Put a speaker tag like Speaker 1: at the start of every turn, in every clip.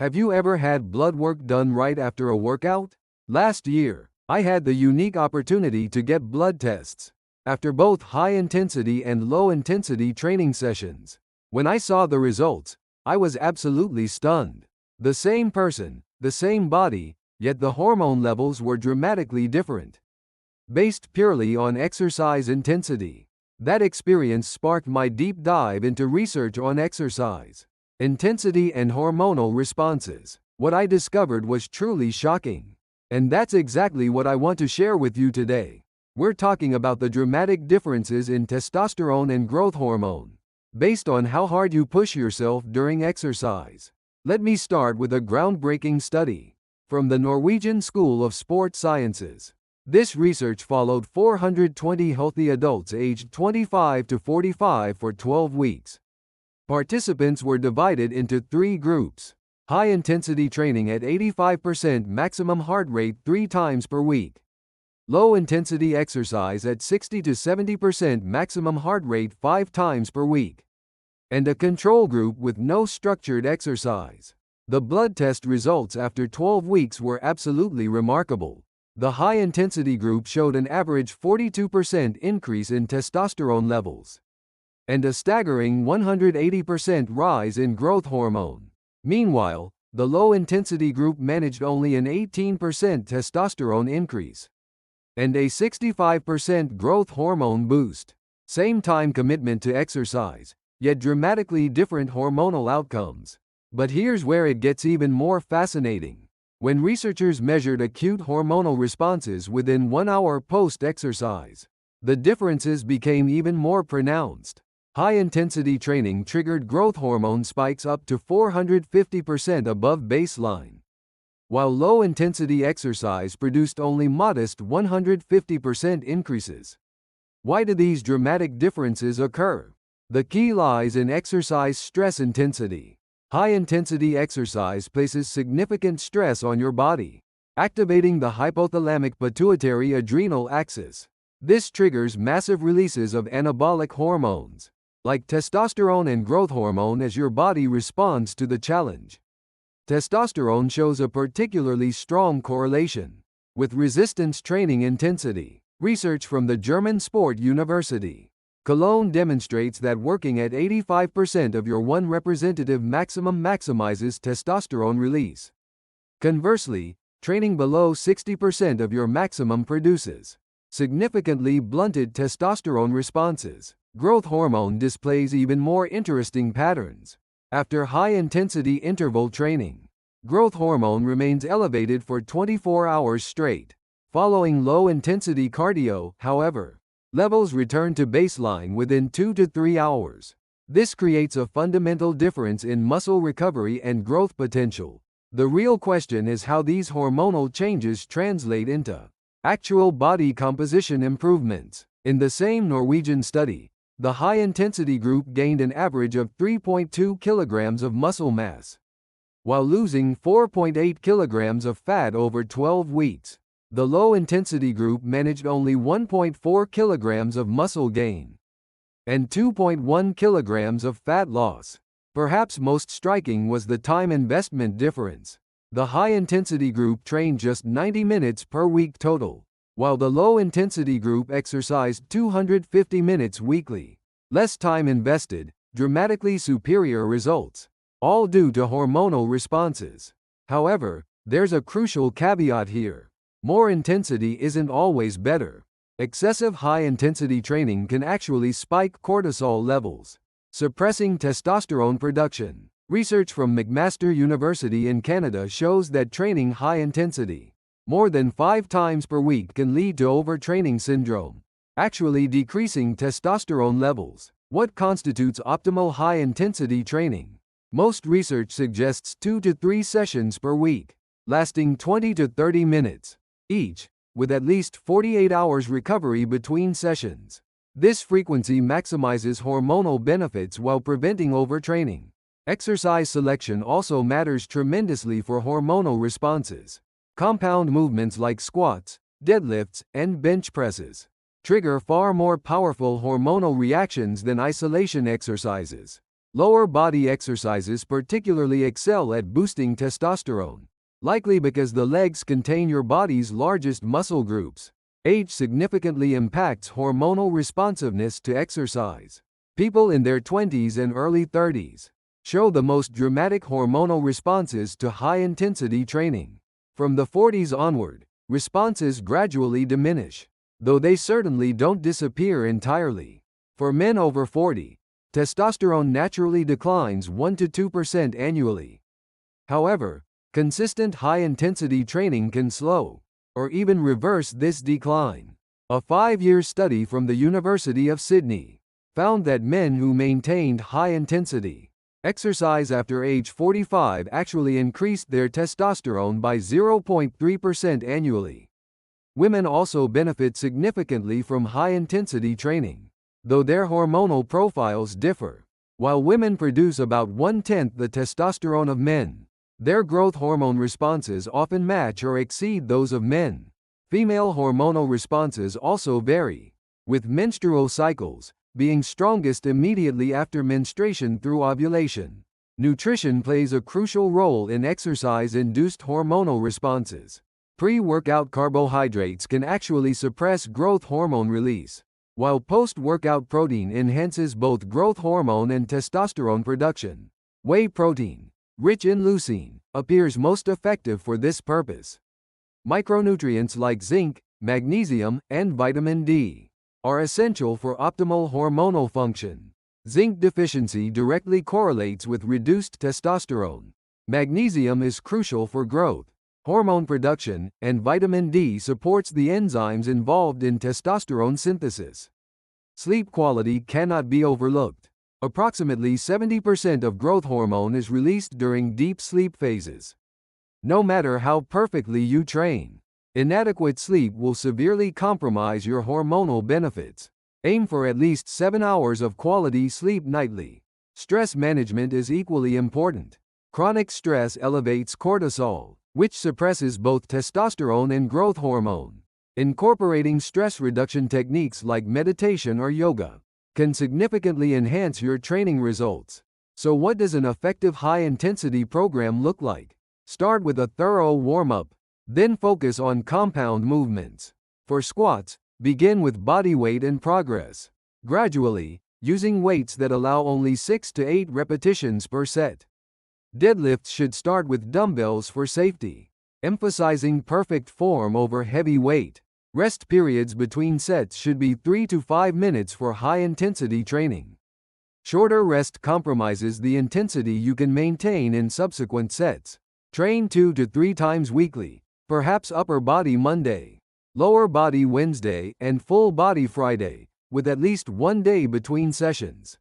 Speaker 1: Have you ever had blood work done right after a workout? Last year, I had the unique opportunity to get blood tests after both high-intensity and low-intensity training sessions. When I saw the results, I was absolutely stunned. The same person, the same body, yet the hormone levels were dramatically different, based purely on exercise intensity. That experience sparked my deep dive into research on exercise intensity and hormonal responses. What I discovered was truly shocking. And that's exactly what I want to share with you today. We're talking about the dramatic differences in testosterone and growth hormone, based on how hard you push yourself during exercise. Let me start with a groundbreaking study from the Norwegian School of Sports Sciences. This research followed 420 healthy adults aged 25 to 45 for 12 weeks. Participants were divided into 3 groups. High-intensity training at 85% maximum heart rate 3 times per week. Low-intensity exercise at 60 to 70% maximum heart rate 5 times per week. And a control group with no structured exercise. The blood test results after 12 weeks were absolutely remarkable. The high-intensity group showed an average 42% increase in testosterone levels and a staggering 180% rise in growth hormone. Meanwhile, the low-intensity group managed only an 18% testosterone increase and a 65% growth hormone boost. Same time commitment to exercise, yet dramatically different hormonal outcomes. But here's where it gets even more fascinating. When researchers measured acute hormonal responses within 1 hour post-exercise, the differences became even more pronounced. High-intensity training triggered growth hormone spikes up to 450% above baseline, while low-intensity exercise produced only modest 150% increases. Why do these dramatic differences occur? The key lies in exercise stress intensity. High-intensity exercise places significant stress on your body, activating the hypothalamic pituitary adrenal axis. This triggers massive releases of anabolic hormones, like testosterone and growth hormone, as your body responds to the challenge. Testosterone shows a particularly strong correlation with resistance training intensity. Research from the German Sport University Cologne demonstrates that working at 85% of your one representative maximum maximizes testosterone release. Conversely, training below 60% of your maximum produces significantly blunted testosterone responses. Growth hormone displays even more interesting patterns. After high-intensity interval training, growth hormone remains elevated for 24 hours straight. Following low-intensity cardio, however, levels return to baseline within 2 to 3 hours. This creates a fundamental difference in muscle recovery and growth potential. The real question is how these hormonal changes translate into actual body composition improvements. In the same Norwegian study, the high-intensity group gained an average of 3.2 kilograms of muscle mass, while losing 4.8 kilograms of fat over 12 weeks. The low-intensity group managed only 1.4 kilograms of muscle gain and 2.1 kilograms of fat loss. Perhaps most striking was the time investment difference. The high-intensity group trained just 90 minutes per week total, while the low-intensity group exercised 250 minutes weekly. Less time invested, dramatically superior results, all due to hormonal responses. However, there's a crucial caveat here. More intensity isn't always better. Excessive high-intensity training can actually spike cortisol levels, suppressing testosterone production. Research from McMaster University in Canada shows that training high-intensity more than 5 times per week can lead to overtraining syndrome, actually decreasing testosterone levels. What constitutes optimal high-intensity training? Most research suggests 2 to 3 sessions per week, lasting 20 to 30 minutes each, with at least 48 hours recovery between sessions. This frequency maximizes hormonal benefits while preventing overtraining. Exercise selection also matters tremendously for hormonal responses. Compound movements like squats, deadlifts, and bench presses trigger far more powerful hormonal reactions than isolation exercises. Lower body exercises particularly excel at boosting testosterone, likely because the legs contain your body's largest muscle groups. Age significantly impacts hormonal responsiveness to exercise. People in their 20s and early 30s show the most dramatic hormonal responses to high-intensity training. From the 40s onward, responses gradually diminish, though they certainly don't disappear entirely. For men over 40, testosterone naturally declines 1 to 2% annually. However, consistent high-intensity training can slow, or even reverse this decline. A 5-year study from the University of Sydney found that men who maintained high-intensity exercise after age 45 actually increased their testosterone by 0.3% annually. Women also benefit significantly from high-intensity training, though their hormonal profiles differ. While women produce about 1/10 the testosterone of men, their growth hormone responses often match or exceed those of men. Female hormonal responses also vary, with menstrual cycles being strongest immediately after menstruation through ovulation. Nutrition plays a crucial role in exercise-induced hormonal responses. Pre-workout carbohydrates can actually suppress growth hormone release, while post-workout protein enhances both growth hormone and testosterone production. Whey protein, rich in leucine, appears most effective for this purpose. Micronutrients like zinc, magnesium, and vitamin D are essential for optimal hormonal function. Zinc deficiency directly correlates with reduced testosterone. Magnesium is crucial for growth, hormone production, and vitamin D supports the enzymes involved in testosterone synthesis. Sleep quality cannot be overlooked. Approximately 70% of growth hormone is released during deep sleep phases. No matter how perfectly you train, inadequate sleep will severely compromise your hormonal benefits. Aim for at least 7 hours of quality sleep nightly. Stress management is equally important. Chronic stress elevates cortisol, which suppresses both testosterone and growth hormone. Incorporating stress reduction techniques like meditation or yoga can significantly enhance your training results. So what does an effective high-intensity program look like? Start with a thorough warm-up, then focus on compound movements. For squats, begin with body weight and progress, gradually, using weights that allow only 6 to 8 repetitions per set. Deadlifts should start with dumbbells for safety, emphasizing perfect form over heavy weight. Rest periods between sets should be 3 to 5 minutes for high-intensity training. Shorter rest compromises the intensity you can maintain in subsequent sets. Train 2 to 3 times weekly, perhaps upper body Monday, lower body Wednesday, and full body Friday, with at least 1 day between sessions.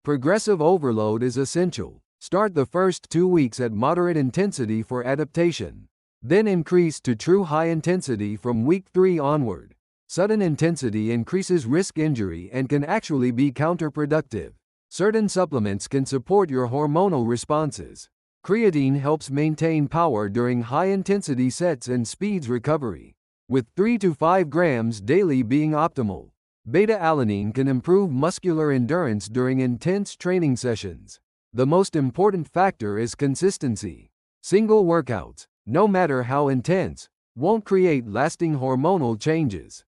Speaker 1: Progressive overload is essential. Start the first 2 weeks at moderate intensity for adaptation, then increase to true high intensity from week 3 onward. Sudden intensity increases risk injury and can actually be counterproductive. Certain supplements can support your hormonal responses. Creatine helps maintain power during high-intensity sets and speeds recovery, with 3 to 5 grams daily being optimal. Beta-alanine can improve muscular endurance during intense training sessions. The most important factor is consistency. Single workouts, no matter how intense, won't create lasting hormonal changes.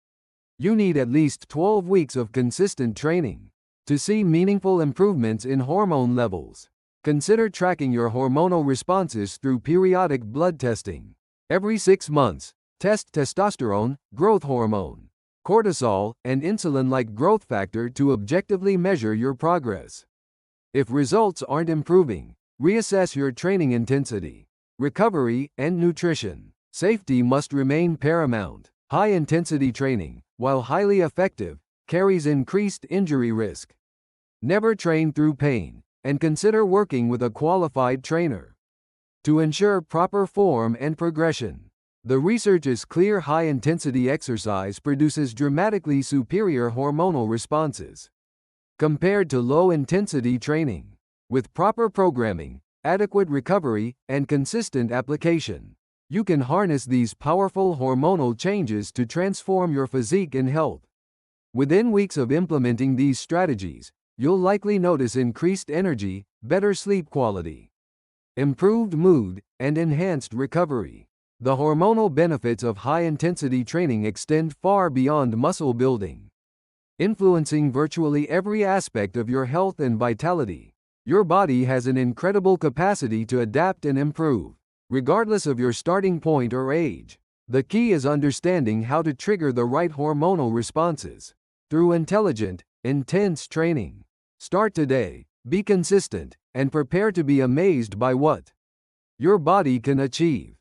Speaker 1: You need at least 12 weeks of consistent training to see meaningful improvements in hormone levels. Consider tracking your hormonal responses through periodic blood testing. Every 6 months, test testosterone, growth hormone, cortisol, and insulin-like growth factor to objectively measure your progress. If results aren't improving, reassess your training intensity, recovery, and nutrition. Safety must remain paramount. High-intensity training, while highly effective, carries increased injury risk. Never train through pain, and consider working with a qualified trainer to ensure proper form and progression. The research is clear: high-intensity exercise produces dramatically superior hormonal responses compared to low-intensity training. With proper programming, adequate recovery, and consistent application, you can harness these powerful hormonal changes to transform your physique and health. Within weeks of implementing these strategies, you'll likely notice increased energy, better sleep quality, improved mood, and enhanced recovery. The hormonal benefits of high-intensity training extend far beyond muscle building, influencing virtually every aspect of your health and vitality. Your body has an incredible capacity to adapt and improve, regardless of your starting point or age. The key is understanding how to trigger the right hormonal responses through intelligent, intense training. Start today, be consistent, and prepare to be amazed by what your body can achieve.